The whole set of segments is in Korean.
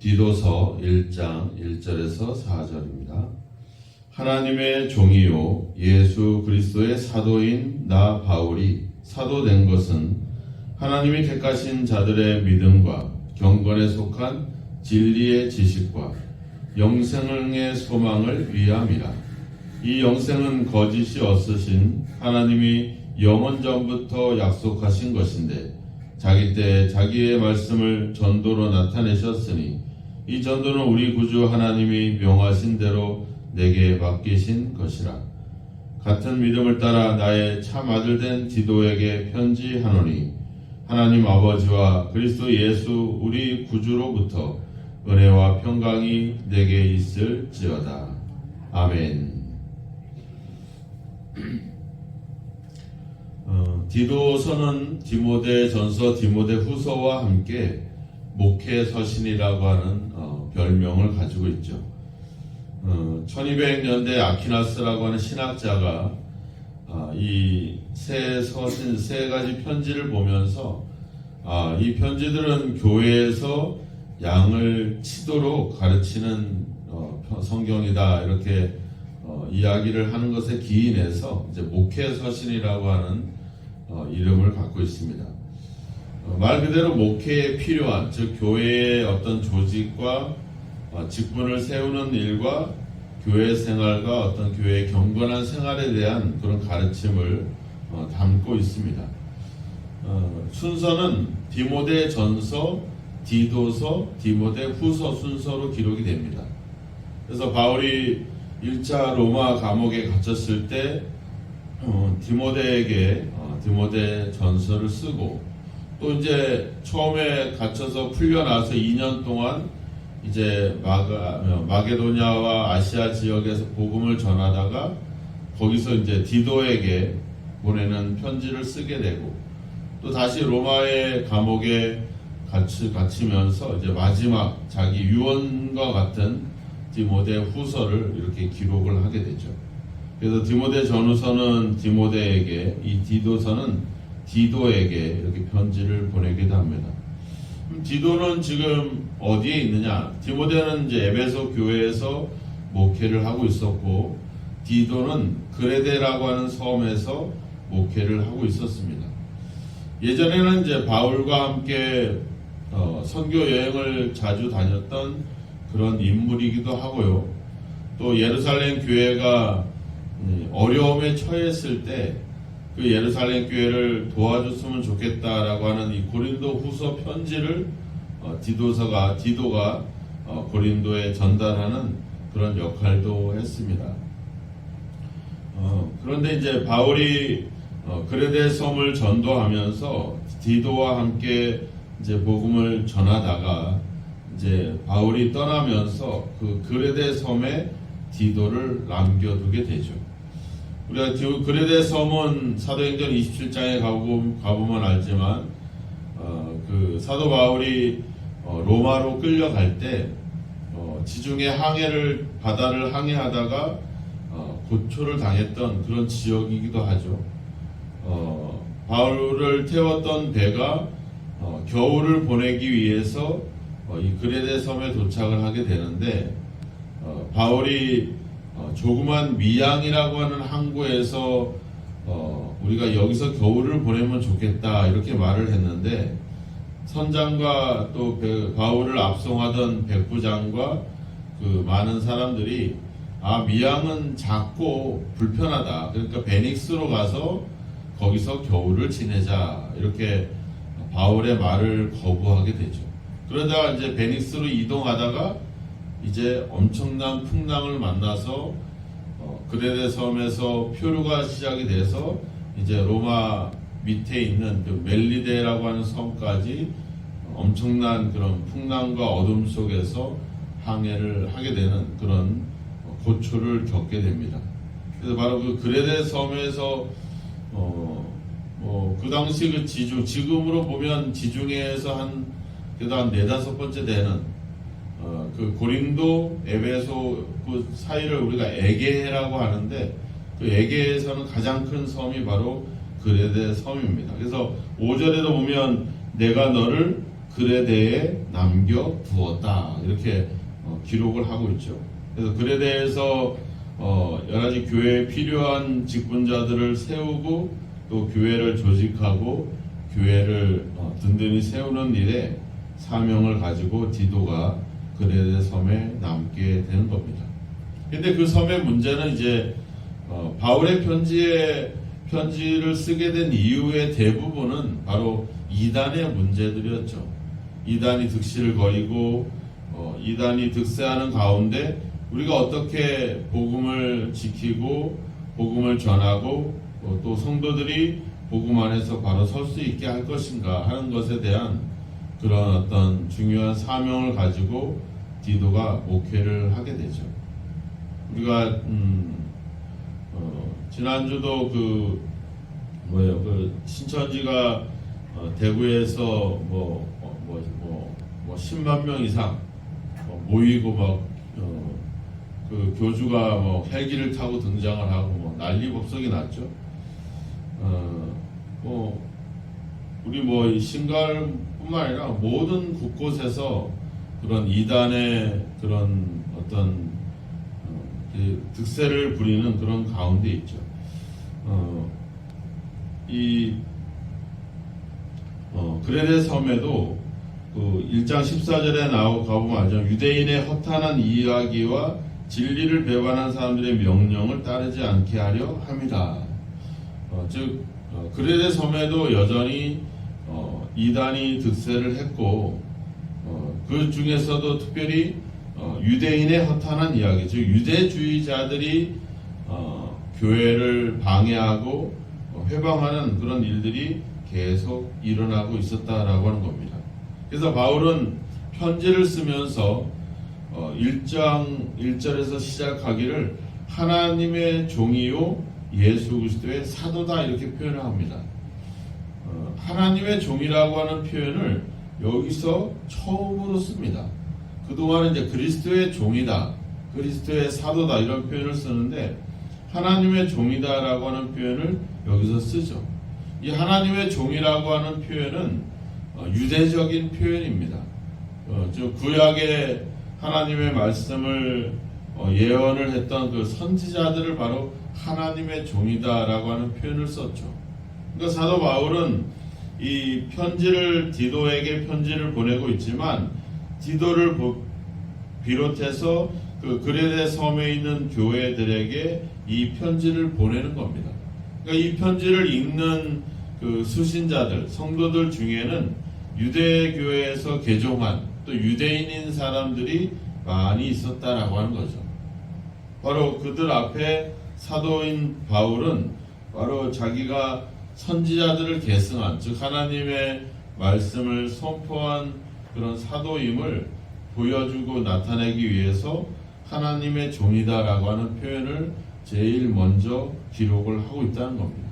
디도서 1장 1절에서 4절입니다. 하나님의 종이요 예수 그리스도의 사도인 나 바울이 사도된 것은 하나님이 택하신 자들의 믿음과 경건에 속한 진리의 지식과 영생의 소망을 위함이라. 이 영생은 거짓이 없으신 하나님이 영원 전부터 약속하신 것인데 자기 때에 자기의 말씀을 전도로 나타내셨으니 이 전도는 우리 구주 하나님이 명하신 대로 내게 맡기신 것이라. 같은 믿음을 따라 나의 참 아들 된 디도에게 편지하노니 하나님 아버지와 그리스도 예수 우리 구주로부터 은혜와 평강이 내게 있을지어다. 아멘. 디도서는 디모데전서, 디모데후서와 함께 목회서신이라고 하는 별명을 가지고 있죠. 1200년대 아퀴나스라고 하는 신학자가 이 세 서신, 세 가지 편지를 보면서 이 편지들은 교회에서 양을 치도록 가르치는 성경이다, 이렇게 이야기를 하는 것에 기인해서 이제 목회서신이라고 하는 이름을 갖고 있습니다. 말 그대로 목회에 필요한, 즉 교회의 어떤 조직과 직분을 세우는 일과 교회 생활과 어떤 교회의 경건한 생활에 대한 그런 가르침을 담고 있습니다. 순서는 디모데전서, 디도서, 디모데후서 순서로 기록이 됩니다. 그래서 바울이 1차 로마 감옥에 갇혔을 때 디모데에게 디모데전서를 쓰고, 또 이제 처음에 갇혀서 풀려나서 2년 동안 이제 마게도냐와 아시아 지역에서 복음을 전하다가 거기서 이제 디도에게 보내는 편지를 쓰게 되고, 또 다시 로마의 감옥에 갇히면서 이제 마지막 자기 유언과 같은 디모데 후서를 이렇게 기록을 하게 되죠. 그래서 디모데 전후서는 디모데에게, 이 디도서는 디도에게 이렇게 편지를 보내기도 합니다. 디도는 지금 어디에 있느냐? 디모데는 이제 에베소 교회에서 목회를 하고 있었고, 디도는 그레데라고 하는 섬에서 목회를 하고 있었습니다. 예전에는 이제 바울과 함께 선교 여행을 자주 다녔던 그런 인물이기도 하고요. 또 예루살렘 교회가 어려움에 처했을 때 그 예루살렘 교회를 도와줬으면 좋겠다라고 하는 이 고린도 후서 편지를 디도가 고린도에 전달하는 그런 역할도 했습니다. 그런데 이제 바울이 그레데 섬을 전도하면서 디도와 함께 이제 복음을 전하다가 이제 바울이 떠나면서 그 그레데 섬에 디도를 남겨두게 되죠. 우리가 그레데 섬은 사도행전 27장에 가보면 알지만 그 사도 바울이 로마로 끌려갈 때 지중해 바다를 항해하다가 고초를 당했던 그런 지역이기도 하죠. 바울을 태웠던 배가 겨울을 보내기 위해서 이 그레데 섬에 도착을 하게 되는데, 바울이 조그만 미양이라고 하는 항구에서 우리가 여기서 겨울을 보내면 좋겠다, 이렇게 말을 했는데, 선장과 또 바울을 압송하던 백부장과 그 많은 사람들이 미양은 작고 불편하다, 그러니까 베닉스로 가서 거기서 겨울을 지내자, 이렇게 바울의 말을 거부하게 되죠. 그러다가 이제 베닉스로 이동하다가 이제 엄청난 풍랑을 만나서 그레데 섬에서 표류가 시작이 돼서 이제 로마 밑에 있는 그 멜리데라고 하는 섬까지 엄청난 그런 풍랑과 어둠 속에서 항해를 하게 되는 그런 고초를 겪게 됩니다. 그래서 바로 그 그레데 섬에서 그 당시 그 지금으로 보면 지중해에서 그래도 한 4-5번째 되는 그 고린도, 에베소 그 사이를 우리가 에게해라고 하는데, 그 에게해에서는 가장 큰 섬이 바로 그레데 섬입니다. 그래서 5절에도 보면 내가 너를 글에 대해 남겨 두었다 이렇게 기록을 하고 있죠. 그래서 글에 대해서 여러 가지 교회에 필요한 직분자들을 세우고 또 교회를 조직하고 교회를 든든히 세우는 일에 사명을 가지고 디도가 그레데 섬에 남게 되는 겁니다. 근데 그 섬의 문제는 이제 바울의 편지를 쓰게 된 이유의 대부분은 바로 이단의 문제들이었죠. 이단이 득실을 거이고 이단이 득세하는 가운데 우리가 어떻게 복음을 지키고 복음을 전하고 또 성도들이 복음 안에서 바로 설 수 있게 할 것인가 하는 것에 대한 그런 어떤 중요한 사명을 가지고 디도가 목회를 하게 되죠. 우리가 지난주도 그 신천지가 대구에서 10만 명 이상 모이고 그 교주가 헬기를 타고 등장을 하고 난리 법석이 났죠. 우리 신갈뿐만 아니라 모든 곳곳에서 그런 이단의 그런 어떤 득세를 부리는 그런 가운데 있죠. 그레데 섬에도 그 1장 14절에 가보면 알죠. 유대인의 허탄한 이야기와 진리를 배반한 사람들의 명령을 따르지 않게 하려 함이라. 그레데 섬에도 여전히 이단이 득세를 했고 그 중에서도 특별히 유대인의 허탄한 이야기, 즉 유대주의자들이 교회를 방해하고 회방하는 그런 일들이 계속 일어나고 있었다라고 하는 겁니다. 그래서 바울은 편지를 쓰면서 1장 1절에서 시작하기를 하나님의 종이요 예수 그리스도의 사도다 이렇게 표현을 합니다. 하나님의 종이라고 하는 표현을 여기서 처음으로 씁니다. 그동안은 이제 그리스도의 종이다, 그리스도의 사도다 이런 표현을 쓰는데 하나님의 종이다라고 하는 표현을 여기서 쓰죠. 이 하나님의 종이라고 하는 표현은 유대적인 표현입니다. 구약의 하나님의 말씀을 예언을 했던 그 선지자들을 바로 하나님의 종이다라고 하는 표현을 썼죠. 그러니까 사도 바울은 이 디도에게 편지를 보내고 있지만 디도를 비롯해서 그 그레데 섬에 있는 교회들에게 이 편지를 보내는 겁니다. 그러니까 이 편지를 읽는 그 수신자들, 성도들 중에는 유대교회에서 개종한 또 유대인인 사람들이 많이 있었다라고 하는 거죠. 바로 그들 앞에 사도인 바울은 바로 자기가 선지자들을 계승한, 즉 하나님의 말씀을 선포한 그런 사도임을 보여주고 나타내기 위해서 하나님의 종이다라고 하는 표현을 제일 먼저 기록을 하고 있다는 겁니다.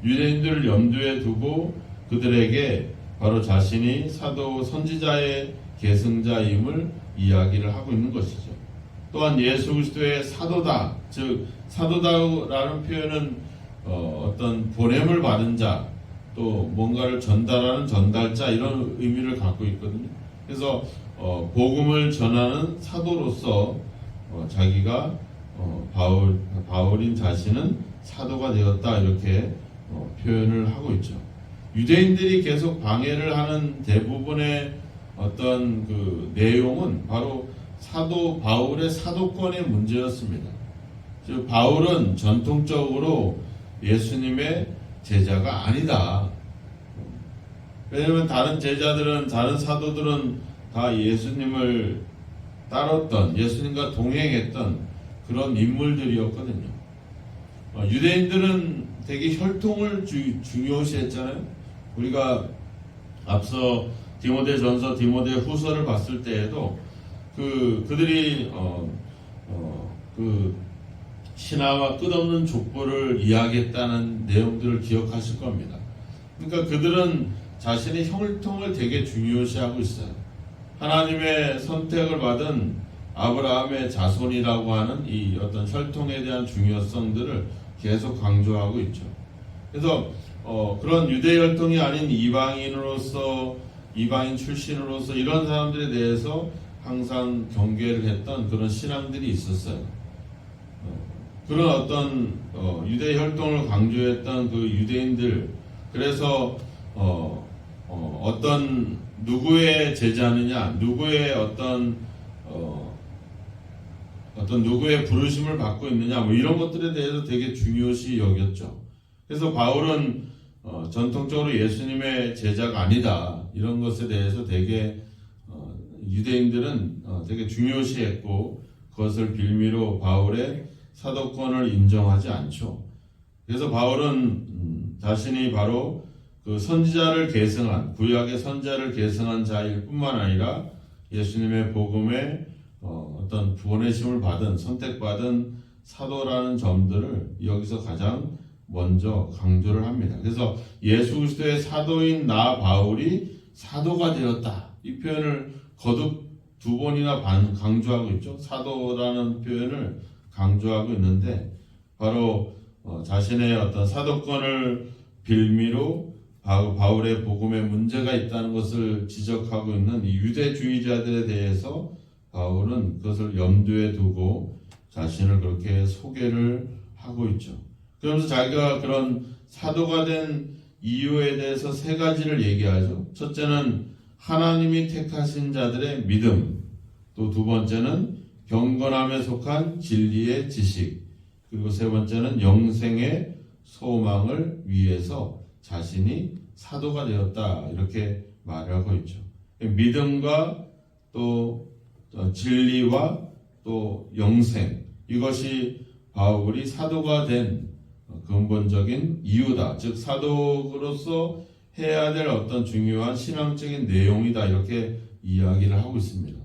유대인들을 염두에 두고 그들에게 바로 자신이 사도 선지자의 계승자임을 이야기를 하고 있는 것이죠. 또한 예수 그리스도의 사도다, 즉 사도다라는 표현은 어떤 보냄을 받은 자, 또 뭔가를 전달하는 전달자 이런 의미를 갖고 있거든요. 그래서 복음을 전하는 사도로서 자기가 바울인 자신은 사도가 되었다 이렇게 표현을 하고 있죠. 유대인들이 계속 방해를 하는 대부분의 어떤 그 내용은 바로 사도 바울의 사도권의 문제였습니다. 즉 바울은 전통적으로 예수님의 제자가 아니다. 왜냐하면 다른 사도들은 다 예수님을 따랐던, 예수님과 동행했던 그런 인물들이었거든요. 유대인들은 되게 혈통을 중요시했잖아요. 우리가 앞서 디모데전서, 디모데후서를 봤을 때에도 그들이 그 신하와 끝없는 족보를 이야기했다는 내용들을 기억하실 겁니다. 그러니까 그들은 자신의 혈통을 되게 중요시하고 있어요. 하나님의 선택을 받은 아브라함의 자손이라고 하는 이 어떤 혈통에 대한 중요성들을 계속 강조하고 있죠. 그래서 그런 유대 혈통이 아닌 이방인으로서 이방인 출신으로서 이런 사람들에 대해서 항상 경계를 했던 그런 신앙들이 있었어요. 그런 어떤 유대 혈통을 강조했던 그 유대인들, 그래서 어떤 누구의 제자느냐, 누구의 어떤 누구의 부르심을 받고 있느냐, 뭐 이런 것들에 대해서 되게 중요시 여겼죠. 그래서 바울은 전통적으로 예수님의 제자가 아니다, 이런 것에 대해서 되게 유대인들은 되게 중요시했고, 그것을 빌미로 바울의 사도권을 인정하지 않죠. 그래서 바울은 자신이 바로 그 선지자를 계승한, 구약의 선지자를 계승한 자일 뿐만 아니라 예수님의 복음에 어떤 보내심을 받은, 선택받은 사도라는 점들을 여기서 가장 먼저 강조를 합니다. 그래서 예수 그리스도의 사도인 나 바울이 사도가 되었다, 이 표현을 거듭 두 번이나 강조하고 있죠. 사도라는 표현을 강조하고 있는데, 바로 자신의 어떤 사도권을 빌미로 바울의 복음에 문제가 있다는 것을 지적하고 있는 이 유대주의자들에 대해서 바울은 그것을 염두에 두고 자신을 그렇게 소개를 하고 있죠. 그러면서 자기가 그런 사도가 된 이유에 대해서 세 가지를 얘기하죠. 첫째는 하나님이 택하신 자들의 믿음, 또 두 번째는 경건함에 속한 진리의 지식, 그리고 세 번째는 영생의 소망을 위해서 자신이 사도가 되었다, 이렇게 말하고 있죠. 믿음과 또 진리와 또 영생, 이것이 바울이 사도가 된 근본적인 이유다. 즉 사도로서 해야 될 어떤 중요한 신앙적인 내용이다, 이렇게 이야기를 하고 있습니다.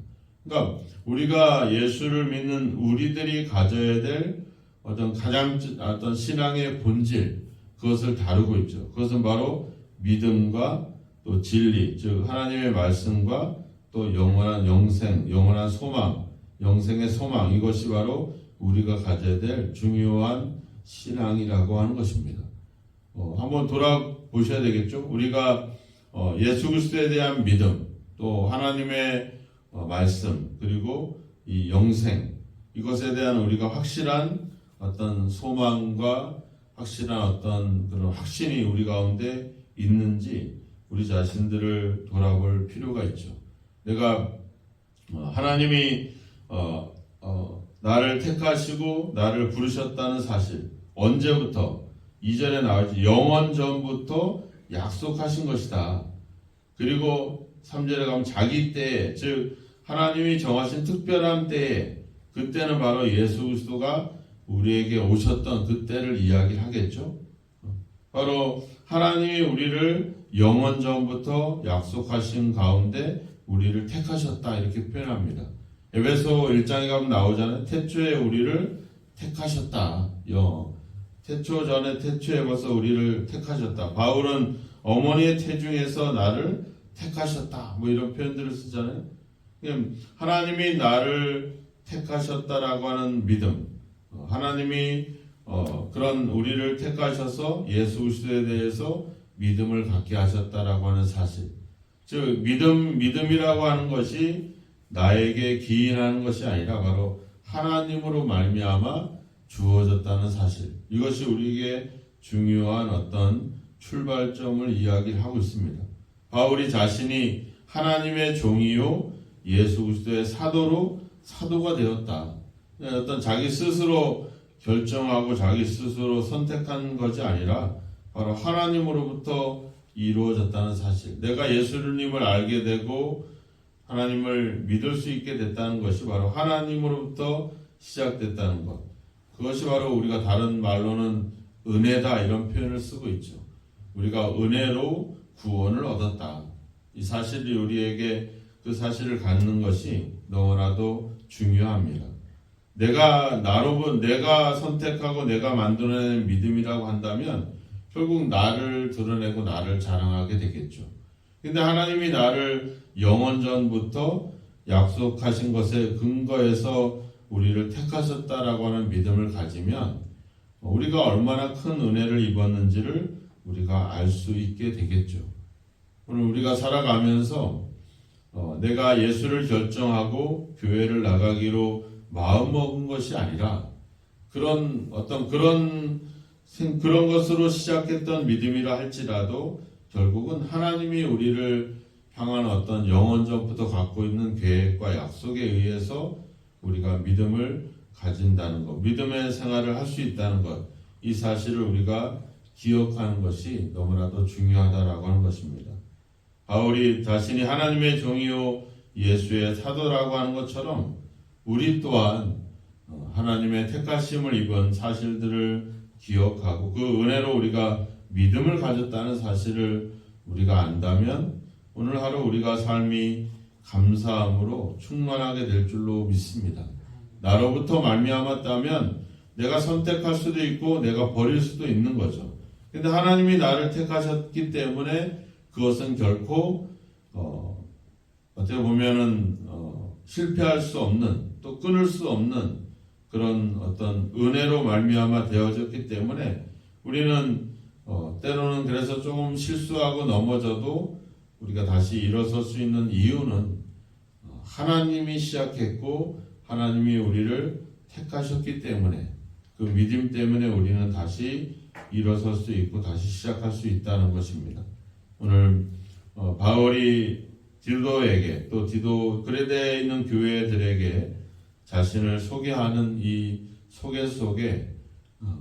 그러니까 우리가 예수를 믿는 우리들이 가져야 될 어떤 신앙의 본질, 그것을 다루고 있죠. 그것은 바로 믿음과 또 진리, 즉 하나님의 말씀과 또 영원한 영생, 영원한 소망, 영생의 소망, 이것이 바로 우리가 가져야 될 중요한 신앙이라고 하는 것입니다. 한번 돌아보셔야 되겠죠. 우리가 예수 그리스도에 대한 믿음, 또 하나님의 말씀, 그리고 이 영생, 이것에 대한 우리가 확실한 어떤 소망과 확실한 어떤 그런 확신이 우리 가운데 있는지 우리 자신들을 돌아볼 필요가 있죠. 내가 하나님이 나를 택하시고 나를 부르셨다는 사실, 언제부터? 이전에 나오지, 영원 전부터 약속하신 것이다. 그리고 3절에 가면 자기 때에, 즉 하나님이 정하신 특별한 때에, 그때는 바로 예수 그리스도가 우리에게 오셨던 그때를 이야기를 하겠죠. 바로 하나님이 우리를 영원 전부터 약속하신 가운데 우리를 택하셨다, 이렇게 표현합니다. 에베소 1장에 가면 나오잖아요. 태초에 우리를 택하셨다. 태초 전에 태초에 벌써 우리를 택하셨다. 바울은 어머니의 태중에서 나를 택하셨다, 뭐 이런 표현들을 쓰잖아요. 하나님이 나를 택하셨다라고 하는 믿음, 하나님이 그런 우리를 택하셔서 예수 그리스도에 대해서 믿음을 갖게 하셨다라고 하는 사실, 즉 믿음이라고 하는 것이 나에게 기인하는 것이 아니라 바로 하나님으로 말미암아 주어졌다는 사실, 이것이 우리에게 중요한 어떤 출발점을 이야기하고 있습니다. 바울이 자신이 하나님의 종이요 예수 그리스도의 사도가 되었다. 어떤 자기 스스로 결정하고 자기 스스로 선택한 것이 아니라 바로 하나님으로부터 이루어졌다는 사실, 내가 예수님을 알게 되고 하나님을 믿을 수 있게 됐다는 것이 바로 하나님으로부터 시작됐다는 것, 그것이 바로 우리가 다른 말로는 은혜다, 이런 표현을 쓰고 있죠. 우리가 은혜로 구원을 얻었다. 이 사실이 우리에게 그 사실을 갖는 것이 너무나도 중요합니다. 내가 선택하고 내가 만들어낸 믿음이라고 한다면 결국 나를 드러내고 나를 자랑하게 되겠죠. 근데 하나님이 나를 영원 전부터 약속하신 것에 근거해서 우리를 택하셨다라고 하는 믿음을 가지면 우리가 얼마나 큰 은혜를 입었는지를 우리가 알 수 있게 되겠죠. 오늘 우리가 살아가면서 내가 예수를 결정하고 교회를 나가기로 마음먹은 것이 아니라 그런 것으로 시작했던 믿음이라 할지라도 결국은 하나님이 우리를 향한 어떤 영원전부터 갖고 있는 계획과 약속에 의해서 우리가 믿음을 가진다는 것, 믿음의 생활을 할 수 있다는 것, 이 사실을 우리가 기억하는 것이 너무나도 중요하다라고 하는 것입니다. 바울이 자신이 하나님의 종이요 예수의 사도라고 하는 것처럼 우리 또한 하나님의 택하심을 입은 사실들을 기억하고 그 은혜로 우리가 믿음을 가졌다는 사실을 우리가 안다면 오늘 하루 우리가 삶이 감사함으로 충만하게 될 줄로 믿습니다. 나로부터 말미암았다면 내가 선택할 수도 있고 내가 버릴 수도 있는 거죠. 근데 하나님이 나를 택하셨기 때문에 그것은 결코 어떻게 보면은 실패할 수 없는 또 끊을 수 없는 그런 어떤 은혜로 말미암아 되어졌기 때문에 우리는 때로는 그래서 조금 실수하고 넘어져도 우리가 다시 일어설 수 있는 이유는 하나님이 시작했고 하나님이 우리를 택하셨기 때문에 그 믿음 때문에 우리는 다시 일어설 수 있고 다시 시작할 수 있다는 것입니다. 오늘 바울이 디도에게 또 그레데에 있는 교회들에게 자신을 소개하는 이 소개 속에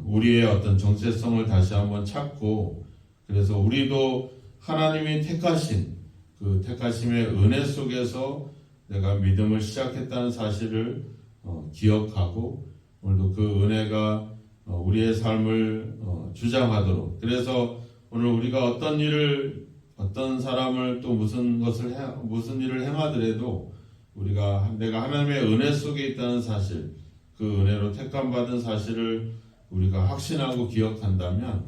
우리의 어떤 정체성을 다시 한번 찾고 그래서 우리도 하나님이 택하신 그 택하심의 은혜 속에서 내가 믿음을 시작했다는 사실을 기억하고 오늘도 그 은혜가 우리의 삶을 주장하도록 그래서 오늘 우리가 어떤 사람을 또 무슨 일을 행하더라도 내가 하나님의 은혜 속에 있다는 사실 그 은혜로 택함받은 사실을 우리가 확신하고 기억한다면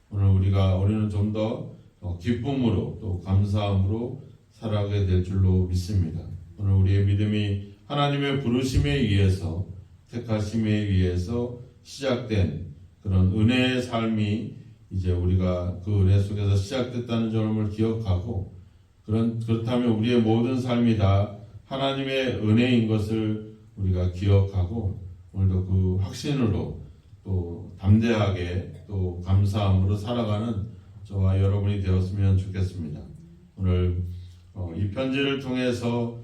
우리는 좀 더 기쁨으로 또 감사함으로 살아가게 될 줄로 믿습니다. 오늘 우리의 믿음이 하나님의 부르심에 의해서 택하심에 의해서 시작된 그런 은혜의 삶이 이제 우리가 그 은혜 속에서 시작됐다는 점을 기억하고 그렇다면 우리의 모든 삶이 다 하나님의 은혜인 것을 우리가 기억하고 오늘도 그 확신으로 또 담대하게 또 감사함으로 살아가는 저와 여러분이 되었으면 좋겠습니다. 오늘 이 편지를 통해서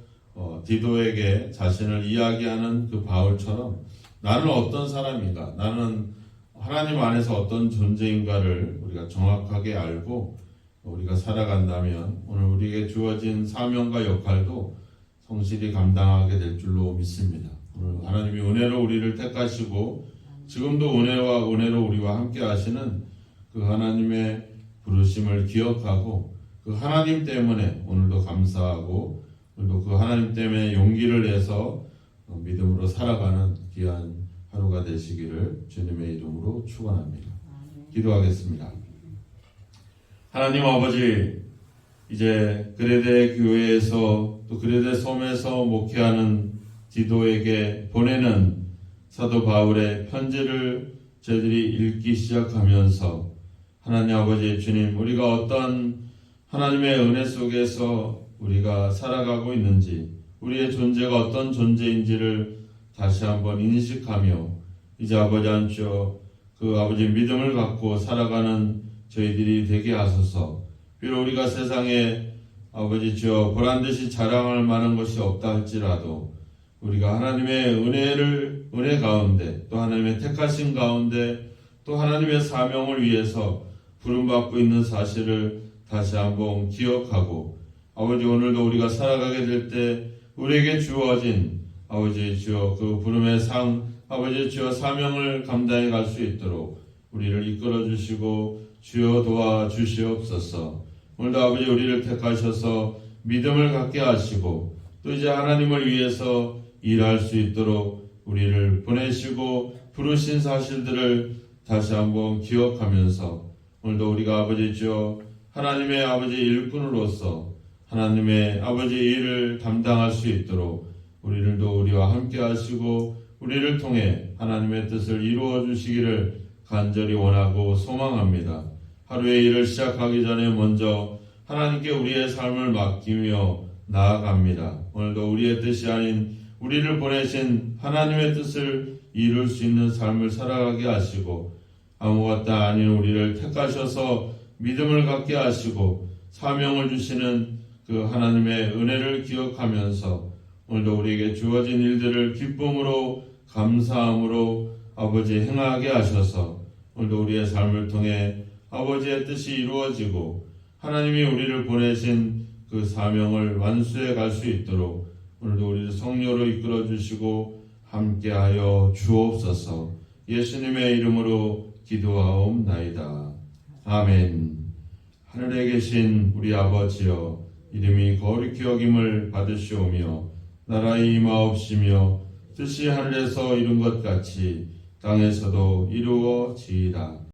디도에게 자신을 이야기하는 그 바울처럼 나는 어떤 사람인가, 나는 하나님 안에서 어떤 존재인가를 우리가 정확하게 알고 우리가 살아간다면 오늘 우리에게 주어진 사명과 역할도 성실히 감당하게 될 줄로 믿습니다. 오늘 하나님이 은혜로 우리를 택하시고 지금도 은혜로 우리와 함께 하시는 그 하나님의 부르심을 기억하고 그 하나님 때문에 오늘도 감사하고 오늘도 그 하나님 때문에 용기를 내서 믿음으로 살아가는 귀한 하루가 되시기를 주님의 이름으로 축원합니다. 기도하겠습니다. 하나님 아버지, 이제 그레데 교회에서 또 그레데 섬에서 목회하는 디도에게 보내는 사도 바울의 편지를 저희들이 읽기 시작하면서 하나님 아버지 주님, 우리가 어떤 하나님의 은혜 속에서 우리가 살아가고 있는지, 우리의 존재가 어떤 존재인지를 다시 한번 인식하며 이제 아버지 안주여 그 아버지 믿음을 갖고 살아가는 저희들이 되게 하소서. 비록 우리가 세상에 아버지 주여 보란듯이 자랑할 만한 것이 없다 할지라도 우리가 하나님의 은혜 가운데 또 하나님의 택하신 가운데 또 하나님의 사명을 위해서 부름받고 있는 사실을 다시 한번 기억하고 아버지 오늘도 우리가 살아가게 될 때 우리에게 주어진 아버지 주여 그 부름의 상 아버지 주여 사명을 감당해 갈 수 있도록 우리를 이끌어 주시고 주여 도와 주시옵소서. 오늘도 아버지 우리를 택하셔서 믿음을 갖게 하시고 또 이제 하나님을 위해서 일할 수 있도록 우리를 보내시고 부르신 사실들을 다시 한번 기억하면서 오늘도 우리가 아버지 주여 하나님의 아버지 일꾼으로서 하나님의 아버지 일을 담당할 수 있도록 우리들도 우리와 함께 하시고 우리를 통해 하나님의 뜻을 이루어 주시기를 간절히 원하고 소망합니다. 하루의 일을 시작하기 전에 먼저 하나님께 우리의 삶을 맡기며 나아갑니다. 오늘도 우리의 뜻이 아닌 우리를 보내신 하나님의 뜻을 이룰 수 있는 삶을 살아가게 하시고 아무것도 아닌 우리를 택하셔서 믿음을 갖게 하시고 사명을 주시는 그 하나님의 은혜를 기억하면서 오늘도 우리에게 주어진 일들을 기쁨으로 감사함으로 아버지 행하게 하셔서 오늘도 우리의 삶을 통해 아버지의 뜻이 이루어지고 하나님이 우리를 보내신 그 사명을 완수해 갈 수 있도록 오늘도 우리를 성령으로 이끌어 주시고 함께하여 주옵소서. 예수님의 이름으로 기도하옵나이다. 아멘. 하늘에 계신 우리 아버지여, 이름이 거룩히 여김을 받으시오며 나라의 임하옵시며 뜻이 하늘에서 이룬 것 같이 땅에서도 이루어지이다.